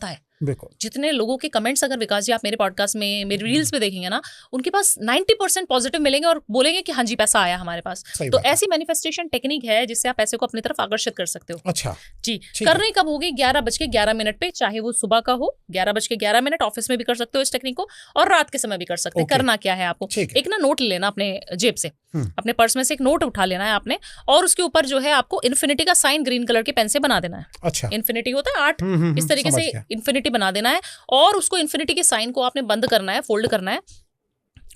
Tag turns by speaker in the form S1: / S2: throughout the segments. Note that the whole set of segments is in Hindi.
S1: है।
S2: बिल्कुल।
S1: जितने लोगों के कमेंट्स अगर विकास जी आप मेरे पॉडकास्ट में, मेरे रील्स में देखेंगे ना, उनके पास 90% पॉजिटिव मिलेंगे और बोलेंगे कि हाँ जी पैसा आया हमारे पास। तो ऐसी मैनिफेस्टेशन टेक्निक है जिससे आप पैसे को अपनी तरफ आकर्षित कर सकते हो।
S2: अच्छा
S1: जी। करनी कब होगी? 11:11 पे, चाहे वो सुबह का हो 11:11, ऑफिस में भी कर सकते हो इस टेक्निक को और रात के समय भी कर सकते हैं। करना क्या है आपको, एक ना नोट लेना अपने जेब से, अपने पर्स में से एक नोट उठा लेना है आपने, और उसके ऊपर जो है आपको इन्फिनिटी का साइन ग्रीन कलर के पेन से बना देना है।
S2: अच्छा।
S1: इन्फिनिटी होता है 8, इस तरीके से इन्फिनिटी बना देना है और उसको इन्फिनिटी के साइन को आपने बंद करना है, फोल्ड करना है।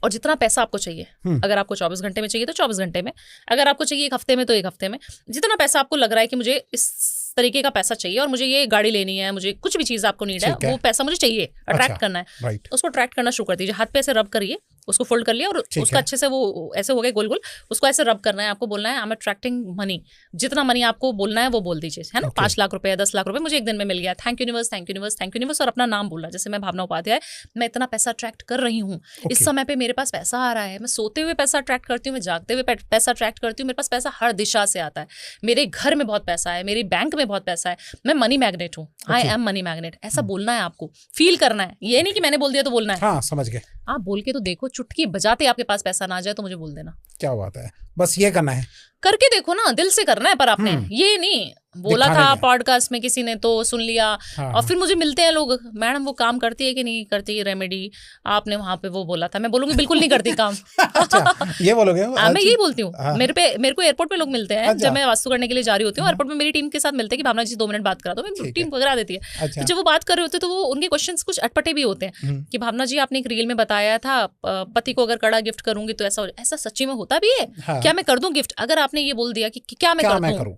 S1: और जितना पैसा आपको चाहिए, अगर आपको 24 घंटे में चाहिए तो 24 घंटे में, अगर आपको चाहिए 1 हफ्ते में तो 1 हफ्ते में, जितना पैसा आपको लग रहा है कि मुझे इस तरीके का पैसा चाहिए और मुझे ये गाड़ी लेनी है, मुझे कुछ भी चीज आपको नीड है, वो पैसा मुझे चाहिए, अट्रैक्ट करना है, उसको अट्रैक्ट करना शुरू कर दीजिए। हाथ पे ऐसे रब करिए, उसको फोल्ड कर लिया और उसका अच्छे से वो ऐसे हो गया गोल गोल, उसको ऐसे रब करना है। आपको बोलना है आई एम अट्रैक्टिंग मनी, जितना मनी आपको बोलना है वो बोल दीजिए, है ना। 5 लाख रुपए, 10 लाख रुपए मुझे एक दिन में मिल गया, thank universe, thank universe, thank universe, और अपना नाम बोलना। जैसे मैं भावना उपाध्याय, मैं इतना पैसा अट्रैक्ट कर रही हूँ, इस समय पे मेरे पास पैसा आ रहा है, मैं सोते हुए पैसा अट्रैक्ट करती हूँ, मैं जागते हुए पैसा अट्रैक्ट करती हूँ, मेरे पास पैसा हर दिशा से आता है, मेरे घर में बहुत पैसा है, मेरे बैंक में बहुत पैसा है, मैं मनी मैग्नेट हूँ, आई एम मनी मैग्नेट। ऐसा बोलना है आपको, फील करना है, ये नहीं कि मैंने बोल दिया तो बोलना है।
S2: हाँ, समझ गए।
S1: आप बोल के तो देखो, चुटकी बजाते आपके पास पैसा ना आ जाए तो मुझे बोल देना। क्या
S2: बात है, बस ये करना है,
S1: करके देखो ना, दिल से करना है। पर आपने ये नहीं बोला था पॉडकास्ट में, किसी ने तो सुन लिया। और फिर मुझे मिलते हैं लोग, मैडम वो काम करती है कि नहीं करती रेमेडी, आपने वहां पे वो बोला था। मैं बोलूंगी बिल्कुल नहीं करती काम।
S2: अच्छा, ये बोलोगे?
S1: मैं यही बोलती हूँ। मेरे को एयरपोर्ट पे लोग मिलते हैं, जब मैं वास्तु करने के लिए जा रही होती हूँ, एयरपोर्ट में मेरी टीम के साथ मिलते हैं कि भावना जी 2 मिनट बात करा दो, मैं टीम करा देती है। तो जब वो बात कर रहे होते हैं तो वो उनके क्वेश्चन कुछ अटपटे भी होते हैं कि भावना जी आपने एक रील में बताया था पति को अगर कड़ा गिफ्ट करूंगी तो ऐसा सच्ची में होता भी है क्या, मैं कर दूं गिफ्ट? अगर आपने ये बोल दिया कि क्या मैं करूं,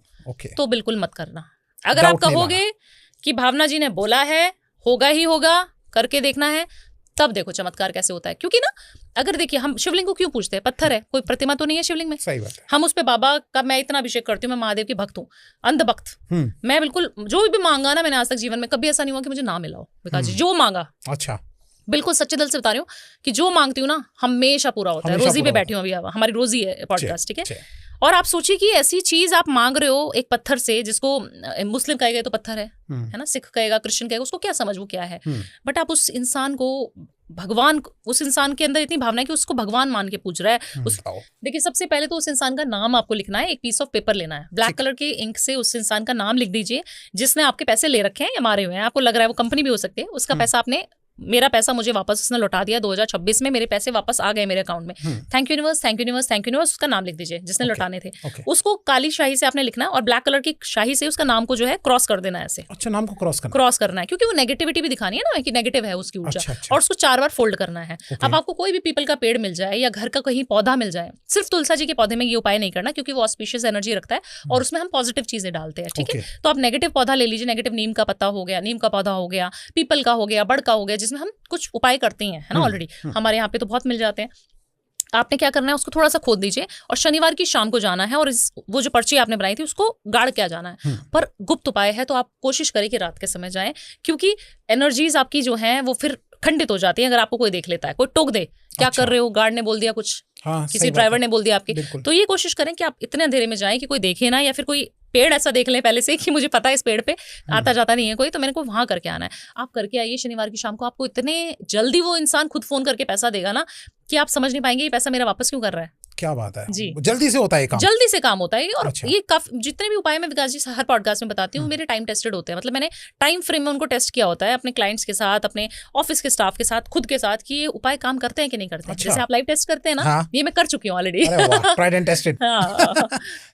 S1: तो बिल्कुल मत करना। अगर आप कहोगे कि भावना जी ने बोला है, होगा ही होगा, करके देखना है, तब देखो चमत्कार कैसे होता है। क्योंकि ना, अगर देखिए हम शिवलिंग को क्यों पूजते हैं? पत्थर है, कोई प्रतिमा तो नहीं है शिवलिंग में।
S2: सही बात है।
S1: हम उस पे बाबा का, मैं इतना अभिषेक करती हूँ, मैं महादेव की भक्त हूँ, अंधभक्त। मैं बिल्कुल जो भी मांगा ना, मैंने आज तक जीवन में कभी ऐसा नहीं हुआ कि मुझे ना मिला हो। विकास जी जो मांगा,
S2: अच्छा,
S1: बिल्कुल सच्चे दिल से बता रही हूँ कि जो मांगती हूँ ना हमेशा पूरा होता है। रोजी पे बैठी हूँ अभी, हमारी रोजी है पॉडकास्ट, ठीक है। और आप सोचिए कि ऐसी चीज आप मांग रहे हो एक पत्थर से, जिसको मुस्लिम कहेगा तो पत्थर है ना, सिख कहेगा, क्रिश्चियन कहेगा, उसको क्या समझ वो क्या है, बट आप उस इंसान को भगवान, उस इंसान के अंदर इतनी भावना है कि उसको भगवान मान के पूज रहा है। देखिए सबसे पहले तो उस इंसान का नाम आपको लिखना है, एक पीस ऑफ पेपर लेना है, ब्लैक कलर के इंक से उस इंसान का नाम लिख दीजिए जिसने आपके पैसे ले रखे हैं या मारे हुए हैं। आपको लग रहा है वो कंपनी भी हो सकती है, उसका पैसा आपने, मेरा पैसा मुझे वापस उसने लौटा दिया 2026 में, मेरे पैसे वापस आ गए मेरे अकाउंट में, thank universe, thank universe, thank universe. उसका नाम लिख दीजिए जिसने लौटाने थे। उसको काली शाही से आपने लिखना है और ब्लैक कलर की शाही से उसका नाम को जो है क्रॉस कर देना है ऐसे।
S2: अच्छा, नाम को
S1: क्रॉस करना है, क्योंकि वो नेगेटिविटी भी दिखानी है ना कि नेगेटिव है उसकी ऊर्जा। और उसको 4 बार फोल्ड करना है। अब आपको कोई भी पीपल का पेड़ मिल जाए या घर का कहीं पौधा मिल जाए, सिर्फ तुलसा जी के पौधे में ये उपाय नहीं करना क्योंकि वो ऑस्पिशियस एनर्जी रखता है और उसमें हम पॉजिटिव चीजें डालते हैं, ठीक है। तो आप नेगेटिव पौधा ले लीजिए, नेगेटिव नीम का पत्ता हो गया, नीम का पौधा हो गया, पीपल का हो गया, बड़ का हो गया, जिसमें हम कुछ उपाय करते हैं, है ना। ऑलरेडी हमारे यहाँ पे तो बहुत मिल जाते हैं। आपने क्या करना है, उसको थोड़ा सा खोद दीजिए और शनिवार की शाम को जाना है और वो जो पर्ची आपने बनाई थी उसको गाड़ के आ जाना है। पर गुप्त उपाय है तो आप कोशिश करें कि रात के समय जाएं, क्योंकि एनर्जीज आपकी जो हैं वो फिर खंडित हो जाती है अगर आपको कोई देख लेता है, कोई टोक दे, क्या कर रहे हो, गार्ड ने बोल दिया कुछ, किसी ड्राइवर ने बोल दिया आपके। तो ये कोशिश करें कि आप इतने अंधेरे में जाएं कि कोई देखे ना, या फिर कोई पेड़ ऐसा देख लें पहले से कि मुझे पता है इस पेड़ पे आता जाता नहीं है कोई, तो मैंने को वहां करके आना है। आप करके आइए शनिवार की शाम को, आपको इतने जल्दी वो इंसान खुद फोन करके पैसा देगा ना कि आप समझ नहीं पाएंगे ये पैसा मेरा वापस क्यों कर रहा है।
S2: क्या बात है
S1: जी,
S2: जल्दी से होता है काम,
S1: जल्दी से काम होता है। और ये जितने भी उपाय मैं विकास जी हर पॉडकास्ट में बताती हूँ मेरे टाइम टेस्टेड होते हैं। मतलब मैंने टाइम फ्रेम में उनको टेस्ट किया होता है अपने क्लाइंट्स के साथ, अपने ऑफिस के स्टाफ के साथ, खुद के साथ, कि ये उपाय काम करते हैं कि नहीं करते हैं। जैसे आप लाइव टेस्ट करते हैं ना, ये मैं कर चुकी हूँ ऑलरेडी,
S2: ट्राइड एंड टेस्टेड।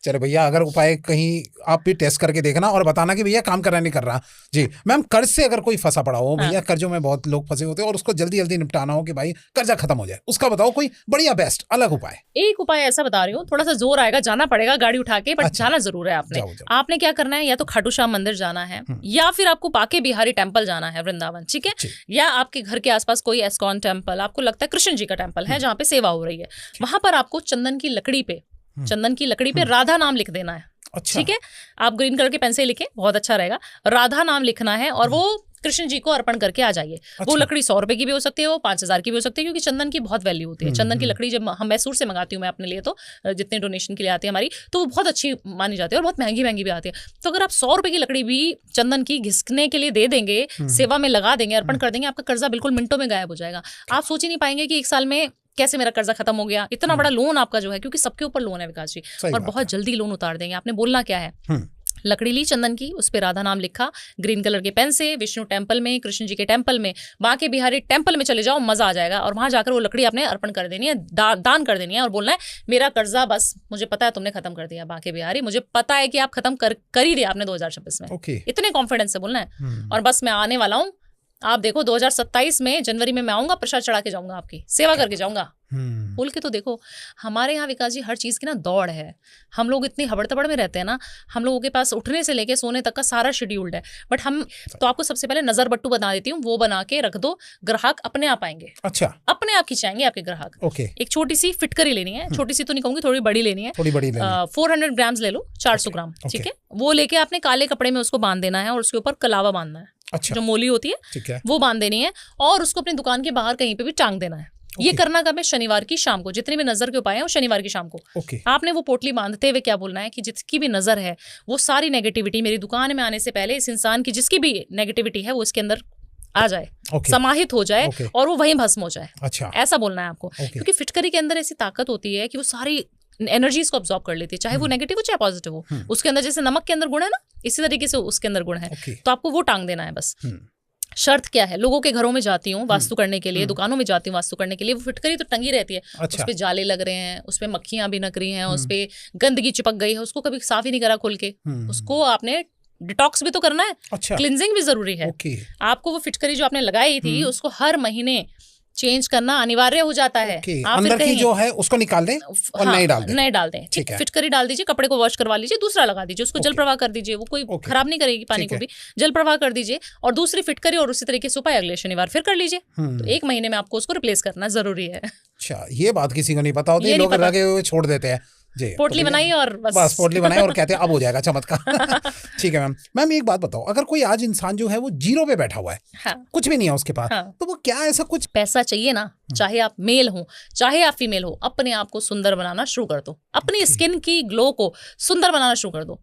S2: चलो भैया, अगर उपाय कहीं आप भी टेस्ट करके देखना और बताना कि भैया काम कर रहा नहीं कर रहा। जी मैम, कर्ज से अगर कोई फंसा पड़ा हो, भैया कर्जों में बहुत लोग फंसे होते हैं और उसको जल्दी जल्दी निपटाना हो कि भाई कर्जा खत्म हो जाए, उसका बताओ कोई बढ़िया बेस्ट अलग उपाय।
S1: एक उपाय ऐसा बता रही हूँ, थोड़ा सा जोर आएगा, जाना पड़ेगा गाड़ी उठा के, बट जाना जरूर है आपने। आपने क्या करना है, या तो खाटू श्याम मंदिर जाना है या फिर आपको बाके बिहारी टेम्पल जाना है वृंदावन, ठीक है, या आपके घर के आसपास कोई एस्कॉन टेम्पल, आपको लगता है कृष्ण जी का टेम्पल है जहाँ पे सेवा हो रही है, वहां पर आपको चंदन की लकड़ी पे राधा नाम लिख देना है। ठीक है, आप ग्रीन कलर के पेन से लिखें, बहुत अच्छा रहेगा। राधा नाम लिखना है और वो कृष्ण जी को अर्पण करके आ जाइए। वो लकड़ी 100 रुपए की भी हो सकती है, वो 5,000 की भी हो सकती है, क्योंकि चंदन की बहुत वैल्यू होती है। चंदन की लकड़ी जब हम मैसूर से मंगाती हूँ मैं अपने लिए, तो जितने डोनेशन के लिए आती है हमारी, तो वो बहुत अच्छी मानी जाती है और बहुत महंगी भी आती है। तो अगर आप 100 रुपए की लकड़ी भी चंदन की घिसकने के लिए दे देंगे, सेवा में लगा देंगे, अर्पण कर देंगे, आपका कर्जा बिल्कुल मिनटों में गायब हो जाएगा। आप सोच ही नहीं पाएंगे कि 1 साल में कैसे मेरा कर्जा खत्म हो गया। इतना बड़ा लोन आपका जो है, क्योंकि सबके ऊपर लोन है विकास जी, और बहुत जल्दी लोन उतार देंगे। आपने बोलना क्या है, लकड़ी ली चंदन की, उस पे राधा नाम लिखा ग्रीन कलर के पेन से, विष्णु टेम्पल में, कृष्ण जी के टेम्पल में, बांके बिहारी टेम्पल में चले जाओ, मजा आ जाएगा। और वहां जाकर वो लकड़ी आपने अर्पण कर देनी है, दान कर देनी है, और बोलना है मेरा कर्जा बस मुझे पता है तुमने खत्म कर दिया बांके बिहारी, मुझे पता है कि आप खत्म कर ही दिया आपने 2026 में। इतने कॉन्फिडेंस से बोलना है। और बस मैं आने वाला हूँ, आप देखो 2027 में जनवरी में मैं आऊंगा, प्रसाद चढ़ा के जाऊंगा, आपकी सेवा करके जाऊंगा। बोल के तो देखो। हमारे यहाँ विकास जी हर चीज की ना दौड़ है। हम लोग इतनी हबड़-तबड़ में रहते हैं ना, हम लोगों के पास उठने से लेके सोने तक का सारा शेड्यूल्ड है। बट हम तो आपको सबसे पहले नजर बट्टू बता देती हूँ, वो बना के रख दो, ग्राहक अपने आप आएंगे।
S3: अच्छा,
S1: अपने आप खिंचाएंगे आपके ग्राहक। एक छोटी सी फिटकरी लेनी है, छोटी सी तो नहीं कहूंगी, थोड़ी बड़ी लेनी है, 400 ग्राम्स ले लो, 400 ग्राम, ठीक है। वो लेके आपने काले कपड़े में उसको बांध देना है, और उसके ऊपर कलावा बांधना है।
S3: अच्छा।
S1: जो मोली होती है वो बांध देनी है, और उसको अपनी दुकान के बाहर कहीं पे भी टांग देना है। ये करना कब है, शनिवार की शाम को। जितने भी नजर के उपाय हैं वो शनिवार की शाम को। आपने वो पोटली बांधते हुए क्या बोलना है कि जिसकी भी नजर है, वो सारी नेगेटिविटी मेरी दुकान में आने से पहले इस इंसान की जिसकी भी नेगेटिविटी है वो इसके अंदर आ जाए, समाहित हो जाए, और वो वहीं भस्म हो जाए।
S3: अच्छा,
S1: ऐसा बोलना है आपको। क्योंकि फिटकरी के अंदर ऐसी ताकत होती है कि वो सारी एनर्जीज को अब्सॉर्ब कर लेती है, चाहे वो नेगेटिव हो चाहे पॉजिटिव हो। उसके अंदर जैसे नमक के अंदर गुण है ना, इसी तरीके से उसके अंदर गुण है। तो आपको वो टांग देना है बस। शर्त क्या है, लोगों के घरों में जाती हूँ वास्तु करने के लिए, दुकानों में जाती हूँ वास्तु करने के लिए, वो फिटकरी तो टंगी रहती है।
S3: अच्छा।
S1: उस पे जाले लग रहे हैं, उस पे मक्खियां भी नक रही हैं, उस पे गंदगी चिपक गई है, उसको कभी साफ ही नहीं करा खोल के। उसको आपने डिटॉक्स भी तो करना है।
S3: अच्छा।
S1: क्लिनजिंग भी जरूरी है। आपको वो फिटकरी जो आपने लगाई थी उसको हर महीने चेंज करना अनिवार्य हो जाता है।
S3: अंदर की जो है उसको निकाल दें और नए डाल दें।
S1: ठीक, फिटकरी डाल दीजिए, कपड़े को वॉश करवा लीजिए, दूसरा लगा दीजिए, उसको जल प्रवाह कर दीजिए, वो कोई खराब नहीं करेगी पानी को भी, जल प्रवाह कर दीजिए, और दूसरी फिटकरी और उसी तरीके से उपाय अगले शनिवार फिर कर लीजिए। तो 1 महीने में आपको उसको रिप्लेस करना जरूरी है।
S3: अच्छा, ये बात किसी को नहीं पता होती, लोग लगे हुए छोड़ देते हैं।
S1: पोटली बनाई और
S3: बस पोटली बनाई और कहते हैं अब हो जाएगा चमत्कार। ठीक है मैम एक बात बताओ, अगर कोई आज इंसान जो है वो जीरो पे बैठा हुआ है, कुछ भी नहीं है उसके पास, तो वो क्या ऐसा कुछ
S1: पैसा चाहिए ना, चाहे आप मेल हो चाहे आप फीमेल हो, अपने आप को सुंदर बनाना शुरू कर दो, अपनी स्किन की ग्लो को सुंदर बनाना शुरू कर दो।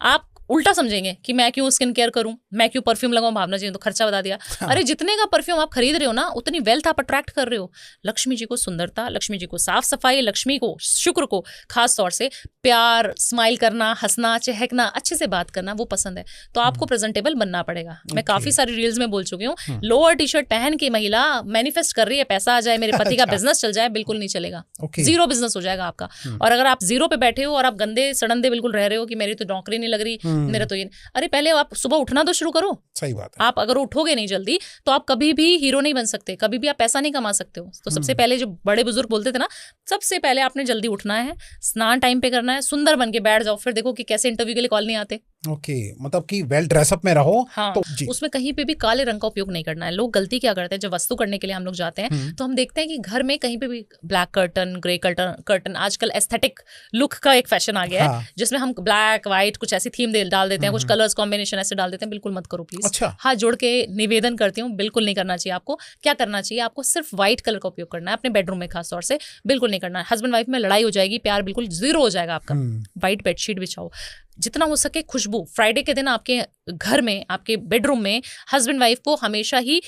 S1: आप उल्टा समझेंगे कि मैं क्यों स्किन केयर करूं, मैं क्यों परफ्यूम लगाऊं, भावना जी ने तो खर्चा बता दिया। अरे जितने का परफ्यूम आप खरीद रहे हो ना, उतनी वेल्थ आप अट्रैक्ट कर रहे हो। लक्ष्मी जी को सुंदरता, लक्ष्मी जी को साफ सफाई, लक्ष्मी को, शुक्र को खास तौर से प्यार, स्माइल करना, हंसना, चहकना, अच्छे से बात करना वो पसंद है। तो आपको प्रेजेंटेबल बनना पड़ेगा। मैं काफी सारी रील्स में बोल चुकी हूँ, लोअर टी शर्ट पहन के महिला मैनिफेस्ट कर रही है पैसा आ जाए, मेरे पति का बिजनेस चल जाए, बिल्कुल नहीं चलेगा। जीरो बिजनेस हो जाएगा आपका। और अगर आप जीरो पे बैठे हो और आप गंदे सड़ंदे बिल्कुल रह रहे हो कि मेरी तो नौकरी नहीं लग रही, मेरा तो ये, अरे पहले आप सुबह उठना तो शुरू करो।
S3: सही बात है।
S1: आप अगर उठोगे नहीं जल्दी तो आप कभी भी हीरो नहीं बन सकते, कभी भी आप पैसा नहीं कमा सकते हो। तो सबसे पहले जो बड़े बुजुर्ग बोलते थे ना, सबसे पहले आपने जल्दी उठना है, स्नान टाइम पे करना है, सुंदर बन के बैठ जाओ, फिर देखो कि कैसे इंटरव्यू के लिए कॉल नहीं आते।
S3: मतलब कि वेल ड्रेसअप में रहो।
S1: हाँ, तो उसमें कहीं पे भी काले रंग का उपयोग नहीं करना है। लोग गलती क्या करते हैं, जब वस्तु करने के लिए हम लोग जाते हैं तो हम देखते हैं कि घर में कहीं पे भी ब्लैक कर्टन, ग्रे कर्टन, आजकल एस्थेटिक लुक का एक फैशन आ गया है, जिसमें हम ब्लैक व्हाइट कुछ ऐसी थीम डाल देते हैं, कुछ कलर्स कॉम्बिनेशन ऐसे डाल देते हैं। बिल्कुल मत करो प्लीज।
S3: अच्छा।
S1: हाथ जोड़ के निवेदन करती हूँ, बिल्कुल नहीं करना चाहिए। आपको क्या करना चाहिए, आपको सिर्फ व्हाइट कलर का उपयोग करना है अपने बेडरूम में, खास तौर से बिल्कुल नहीं करना है। हस्बैंड वाइफ में लड़ाई हो जाएगी, प्यार बिल्कुल जीरो हो जाएगा आपका। व्हाइट बेडशीट बिछाओ, जितना हो सके खुशबू। फ्राइडे के दिन आपके घर में, आपके बेडरूम में हस्बैंड वाइफ को हमेशा ही